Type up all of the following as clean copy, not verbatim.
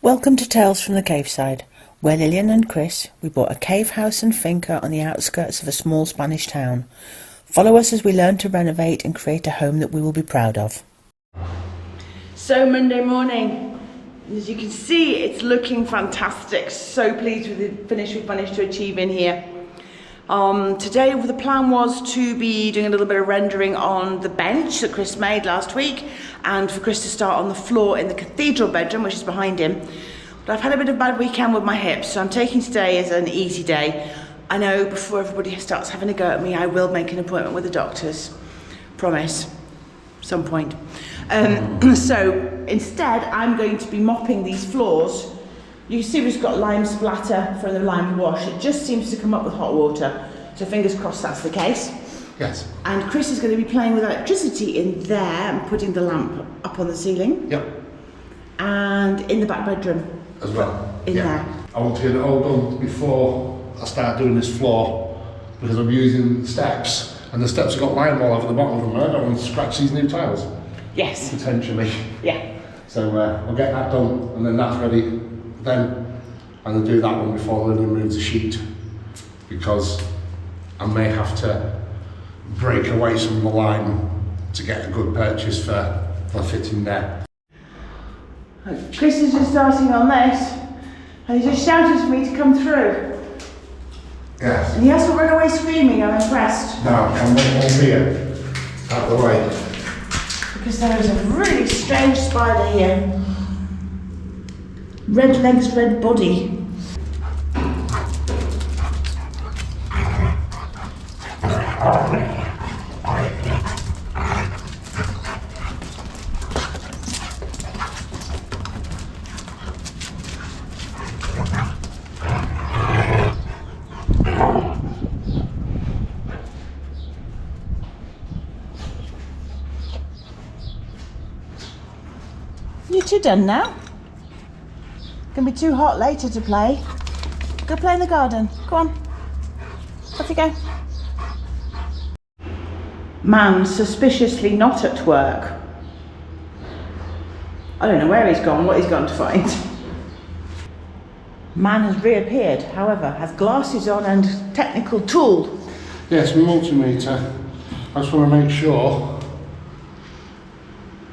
Welcome to Tales from the Caveside, where Lillian and Chris, we bought a cave house and finca on the outskirts of a small Spanish town. Follow us as we learn to renovate and create a home that we will be proud of. So Monday morning, as you can see, it's looking fantastic. So pleased with the finish we've managed to achieve in here. Today the plan was to be doing a little bit of rendering on the bench that Chris made last week, and for Chris to start on the floor in the cathedral bedroom, which is behind him. But I've had a bit of a bad weekend with my hips, so I'm taking today as an easy day. I know before everybody starts having a go at me, I will make an appointment with the doctors. Promise. Some point. So instead, I'm going to be mopping these floors. You can see we've got lime splatter from the lime wash. It just seems to come up with hot water. So fingers crossed that's the case. Yes. And Chris is going to be playing with electricity in there and putting the lamp up on the ceiling. Yep. And in the back bedroom. As well. In there. I want to get it all done before I start doing this floor, because I'm using steps, and the steps have got lime all over the bottom of them. I don't want to scratch these new tiles. Yes. Potentially. Yeah. So I'll get that done, and then that's ready. Then I'll do that one before Lily moves the sheet, because I may have to break away some of the lime to get a good purchase for fitting there. Chris is just starting on this, and he just shouted to me to come through. Yes. And he hasn't run away screaming, I'm impressed. No, I'm all here, out of the way. Because there is a really strange spider here. Red legs, red body. You two done now? Gonna be too hot later to play. Go play in the garden. Go on. Off you go. Man suspiciously not at work. I don't know where he's gone, what he's gone to find. Man has reappeared, however, has glasses on and technical tool. Yes, multimeter. I just want to make sure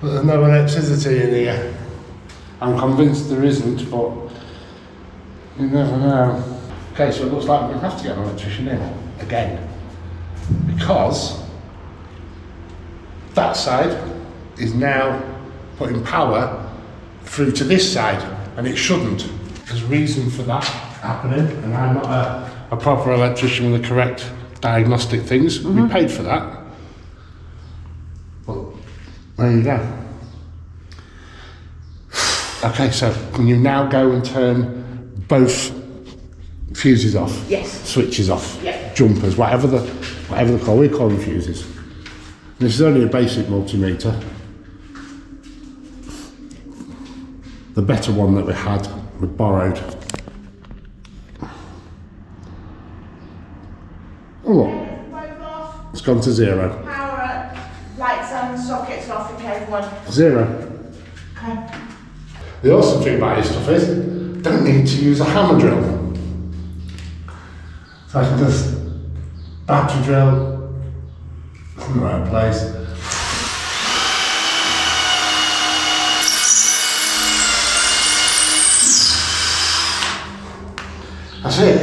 that there's no electricity in here. I'm convinced there isn't, but you never know. Okay, so it looks like we're going to have to get an electrician in again, because that side is now putting power through to this side, and it shouldn't. There's a reason for that happening, and I'm not a proper electrician with the correct diagnostic things. We paid for that. Well, there you go. Okay, so can you now go and turn both fuses off? Yes. Switches off? Yeah. Jumpers, whatever they call, we call them fuses. This is only a basic multimeter. The better one that we had, we borrowed. Oh look, it's gone to zero. Power, lights on, sockets off, okay, everyone. Zero. Okay. The awesome thing about this stuff is, don't need to use a hammer drill. So I can just battery drill in the right place. That's it.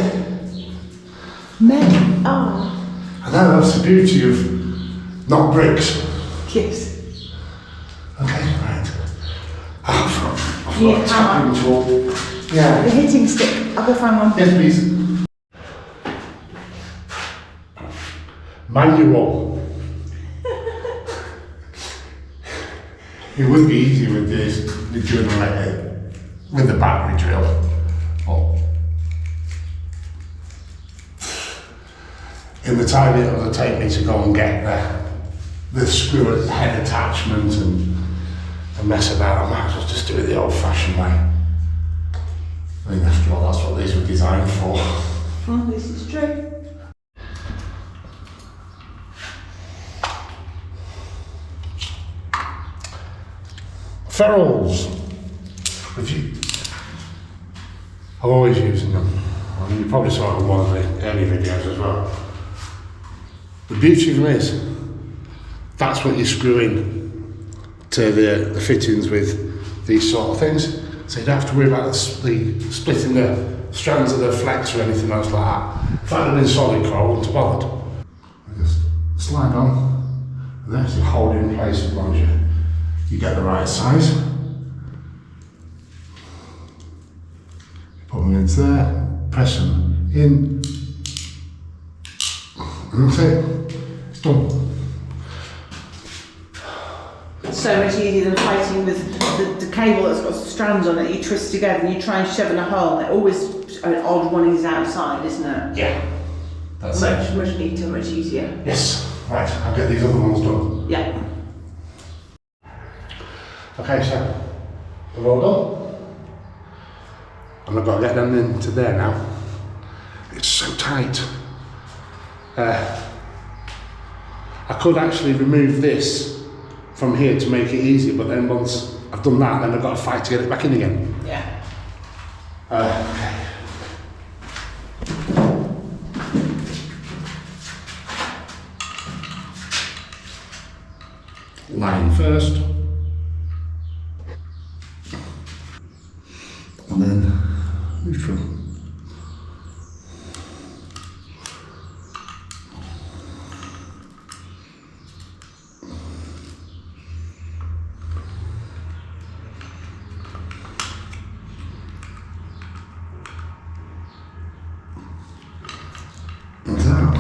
Oh. I know, that's the beauty of not bricks. Yes. Okay, right. I've Yeah, got a tapping tool. The Yeah. hitting stick. I'll go find one. Yes, please. Manual. It would be easy with the generator, with the battery drill. But in the time it will take me to go and get the screw head attachment and mess about, I might as well just do it the old-fashioned way. I think after all, that's what these were designed for. Oh, this is true. Ferrules. I'm always using them. I mean, you probably saw it in one of the early videos as well. The beauty of them is, that's what you screw in to the fittings with these sort of things. So you don't have to worry about the splitting the strands of the flex or anything else like that. If that had been solid core, I wouldn't have bothered. Just slide on, and that's hold it in place as long as you get the right size. Put them into there, press them in, and that's it. It's done. So much easier than fighting with the cable that's got strands on it. You twist together and you try and shove in a hole. It always an odd one is outside, isn't it? Yeah. That's much neater, much easier. Yes. Right, I'll get these other ones done. Yeah. Okay, so they're all done. And I've got to get them into there now. It's so tight. I could actually remove this from here to make it easier, but then once I've done that, then I've got to fight to get it back in again. Yeah. Okay. Line first. And then neutral. And that.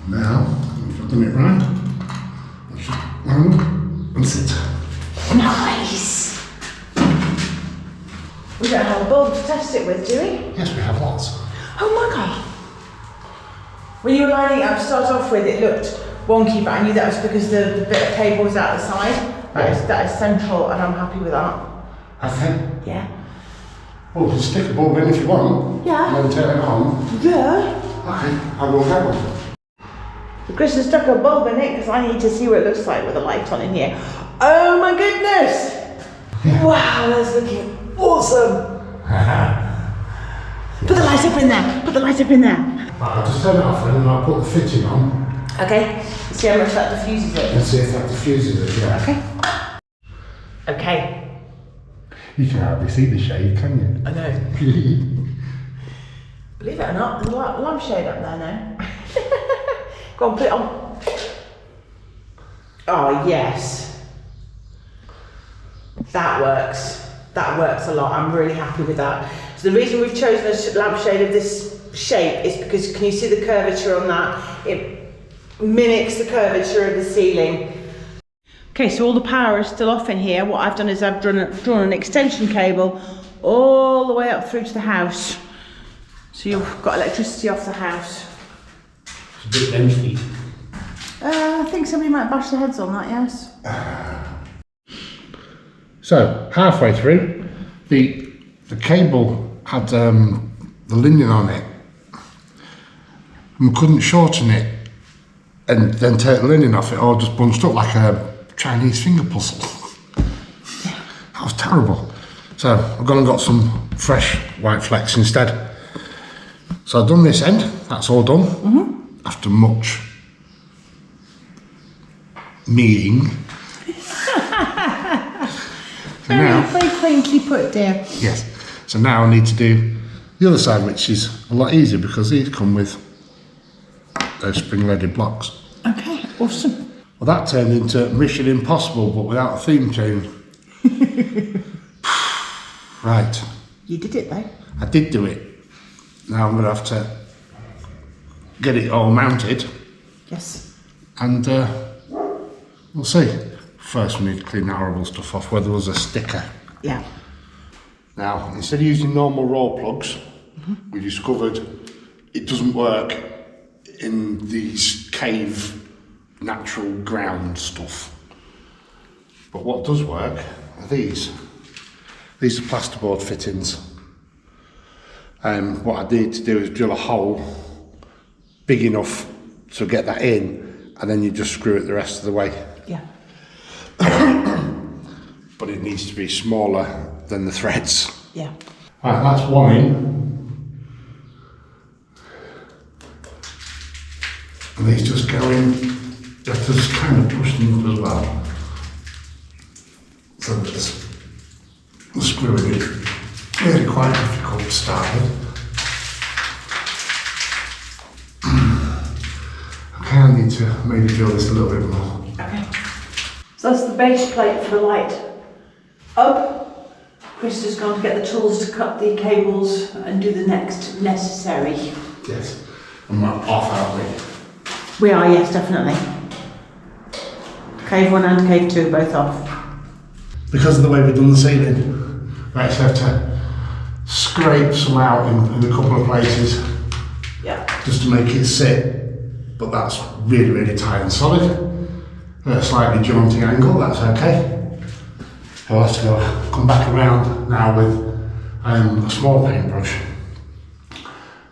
Now, if I've done it right, I should line up and sit. Nice! We don't have a bulb to test it with, do we? Yes, we have lots. Oh my god! When you were lining it up to start off with, it looked wonky, but I knew that was because the bit of cable was out the side. That is central, and I'm happy with that. Okay. Yeah. Well, you can stick a bulb in if you want. Yeah. And then turn it on. Yeah. Okay, I will get one. Chris has stuck a bulb in it because I need to see what it looks like with the light on in here. Oh my goodness! Yeah. Wow, that's looking awesome! Put the light up in there. Put the light up in there. Right, I'll just turn it off then and I'll put the fitting on Okay. See how much that diffuses it. and see if that diffuses it. Yeah. Okay. Okay. You can hardly see the shade, can I know. you? Believe it or not, there's a lampshade up there now. Go on, put it on. Oh, yes. That works. That works a lot. I'm really happy with that. So the reason we've chosen a lampshade of this shape is because, can you see the curvature on that? It mimics the curvature of the ceiling. Okay, so all the power is still off in here. What I've done is I've drawn an extension cable all the way up through to the house. So you've got electricity off the house. It's a bit empty. I think somebody might bash their heads on that, yes. So, halfway through, the cable had the linen on it. And we couldn't shorten it and then take the linen off. It all just bunched up like a Chinese finger puzzle. That was terrible. So I've gone and got some fresh white flex instead. So I've done this end, that's all done. After much meeting. So now, very quaintly put, dear. yes. So now I need to do the other side, which is a lot easier because these come with those spring-loaded blocks. Okay, awesome. Well, that turned into Mission Impossible, but without a theme tune. Right. You did it though. I did do it. Now I'm going to have to get it all mounted Yes. and we'll see. First we need to clean that horrible stuff off where there was a sticker. Yeah. Now, instead of using normal raw plugs, we discovered it doesn't work in these cave natural ground stuff. But what does work are these. These are plasterboard fittings. What I need to do is drill a hole big enough to get that in, and then you just screw it the rest of the way. Yeah. But it needs to be smaller than the threads. Yeah. Right, that's one in. And these just go in, you have to just kind of push them up as well. So that the screwing is really quite difficult to start with. Okay, I need to maybe drill this a little bit more. Okay. So that's the base plate for the light. Up. Chris has gone to get the tools to cut the cables and do the next necessary. Yes, and we're off, aren't we? We are, yes, definitely. Cave 1 and Cave 2 both off. Because of the way we've done the ceiling, we actually have to scrape some out in a couple of places Yeah. just to make it sit. But that's really, really tight and solid. At a slightly jaunty angle, that's okay. I'll have to come back around now with a small paintbrush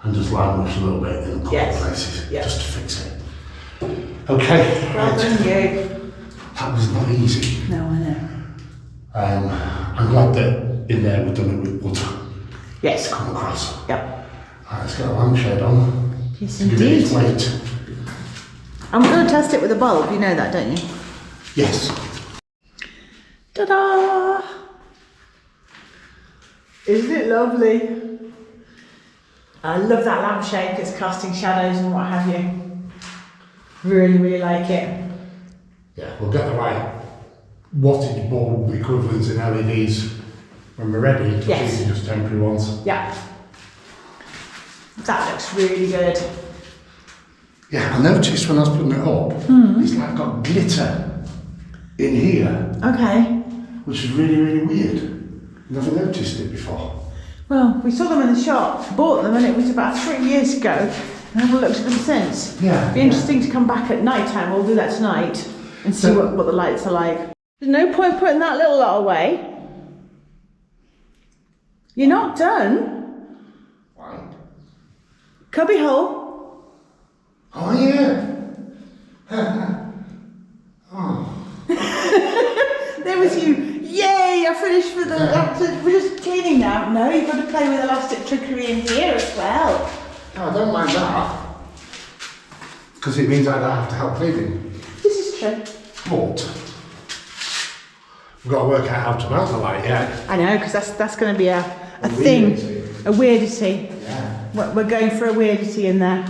and just line brush a little bit in a couple of places just to fix it. Okay. Well done, you. That was not easy. No, I know. I'm glad that in there we've done it with wood. Yes. Come across. Yep. Right, let's get a lampshade on. Yes, to give it its indeed. weight. I'm going to test it with a bulb, you know that, don't you? Yes. Ta-da! Isn't it lovely? I love that lampshade, it's casting shadows and what have you. Really, really like it. Yeah, we'll get the right wattage bulb equivalents in LEDs when we're ready. Yes. These are just temporary ones. Yeah. That looks really good. Yeah, I noticed when I was putting it up, it's like got glitter in here, Okay. which is really, really weird. Never noticed it before. Well, we saw them in the shop, bought them, and it was about 3 years ago, and I haven't looked at them since. Yeah. It'd be interesting to come back at night time, we'll do that tonight, and see So- what the lights are like. There's no point putting that little lot away. You're not done. Why? Cubby hole. Oh, yeah. There was you. Yay, I finished with the, we're just cleaning now. No, you've got to play with elastic trickery in here as well. No, I don't mind that. Because it means I don't have to help cleaning. This is true. But we've got to work out how to mount the light, yeah. I know, because that's going to be a weirdity. thing, a weirdity. Yeah. We're going for a weirdity in there.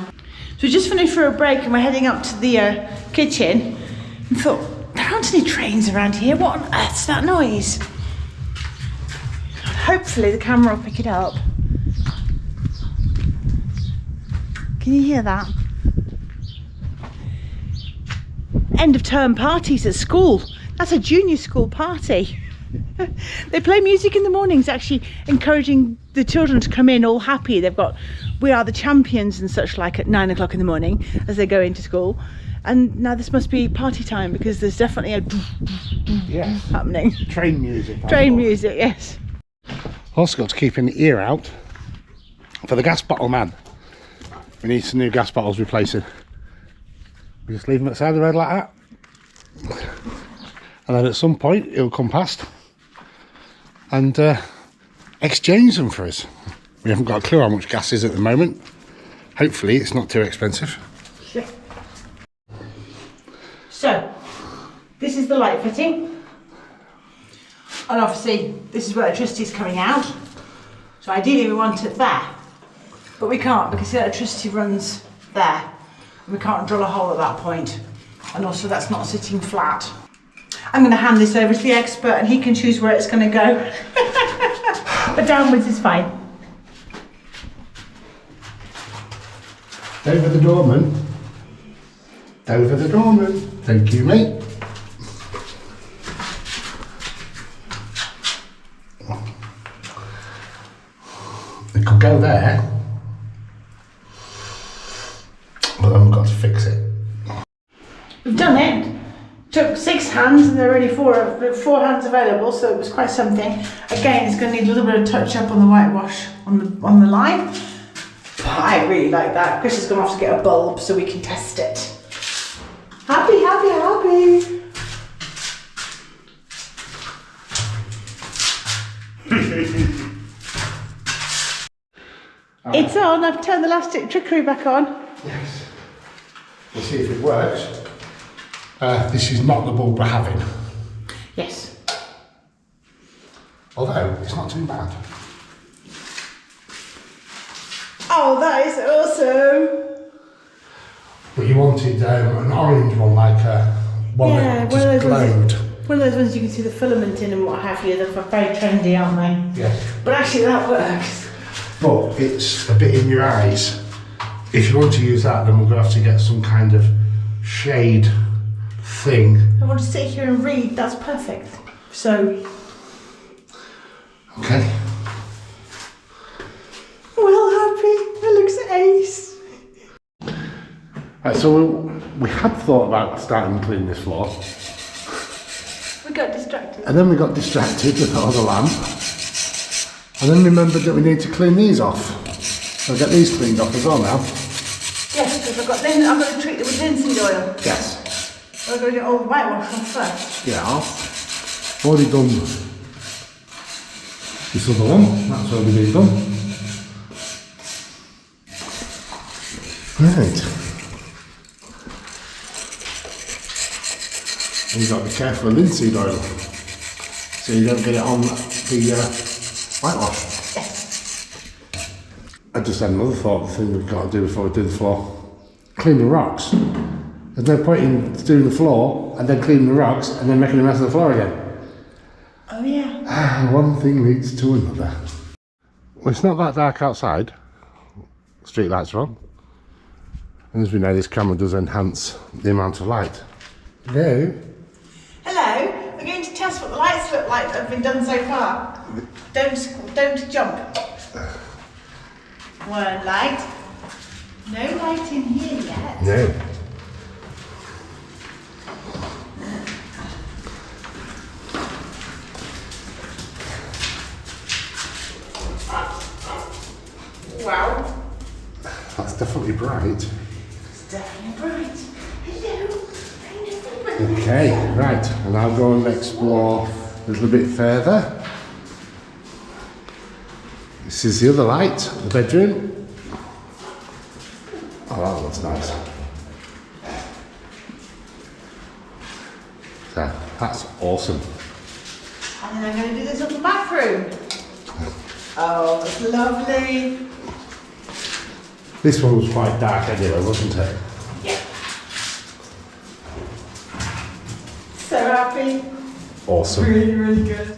So we just finished for a break and we're heading up to the kitchen and thought, there aren't any trains around here. What on earth's that noise? Hopefully the camera will pick it up. Can you hear that? End of term parties at school. That's a junior school party. They play music in the mornings, actually encouraging the children to come in all happy. They've got We Are the Champions and such like at 9 o'clock in the morning as they go into school. And now this must be party time because there's definitely a Yes. happening. Train music. Train music, yes. Also got to keep an ear out for the gas bottle man. We need some new gas bottles replacing. We just leave them at the side of the road like that. And then at some point he'll come past and exchange them for us. We haven't got a clue how much gas is at the moment. Hopefully it's not too expensive. So, this is the light fitting. And obviously, this is where electricity is coming out. So ideally we want it there. But we can't because the electricity runs there. We can't drill a hole at that point. And also that's not sitting flat. I'm going to hand this over to the expert and he can choose where it's going to go. But downwards is fine. Over the doorman. Over the doorman. Thank you, mate. It could go there. But then we've got to fix it. We've done it. Took 6 hands and there are only four hands available, so it was quite something. Again, it's going to need a little bit of touch up on the whitewash on the line. But I really like that. Chris is going to have to get a bulb so we can test it. Happy, happy, happy. It's on. I've turned the elastic trickery back on. Yes. We'll see if it works. This is not the bulb we're having. Yes. Although, it's not too bad. Oh, that is awesome. But you wanted an orange one, like one that just glowed. One of those ones you can see the filament in and what have you. They're very trendy, aren't they? Yes. But actually that works. But it's a bit in your eyes. If you want to use that, then we're going to have to get some kind of shade thing. I want to sit here and read. That's perfect. So. Okay. Well, happy. It looks ace. Right, so we had thought about starting to clean this floor. We got distracted. And then we got distracted with our other lamp. And then remembered that we need to clean these off. So I'll get these cleaned off as well now. Yes, because I've got to treat them with linseed oil. Yes. I've got to get all the whitewash off first. Yeah. Already done this other one. That's already been done. Right. And you've got to be careful of linseed oil. So you don't get it on the whitewash. Yes. I just had another thought, the thing we've got to do before we do the floor. Clean the rocks. There's no point in doing the floor and then cleaning the rocks and then making a mess of the floor again. Oh yeah. One thing leads to another. Well, it's not that dark outside. Street lights are on. And as we know, this camera does enhance the amount of light. Hello? Hello. We're going to test what the lights look like that have been done so far. Don't jump. One light. No light in here yet. No. Wow. That's definitely bright. It's definitely bright. Hello. Hello. Okay, right. And I'll go and explore a little bit further. This is the other light, the bedroom. Oh, that looks nice. So, that's awesome. And then I'm going to do this up the bathroom. Oh, it's lovely. This one was quite dark anyway, wasn't it? Yeah. So happy. Awesome. Really, really good.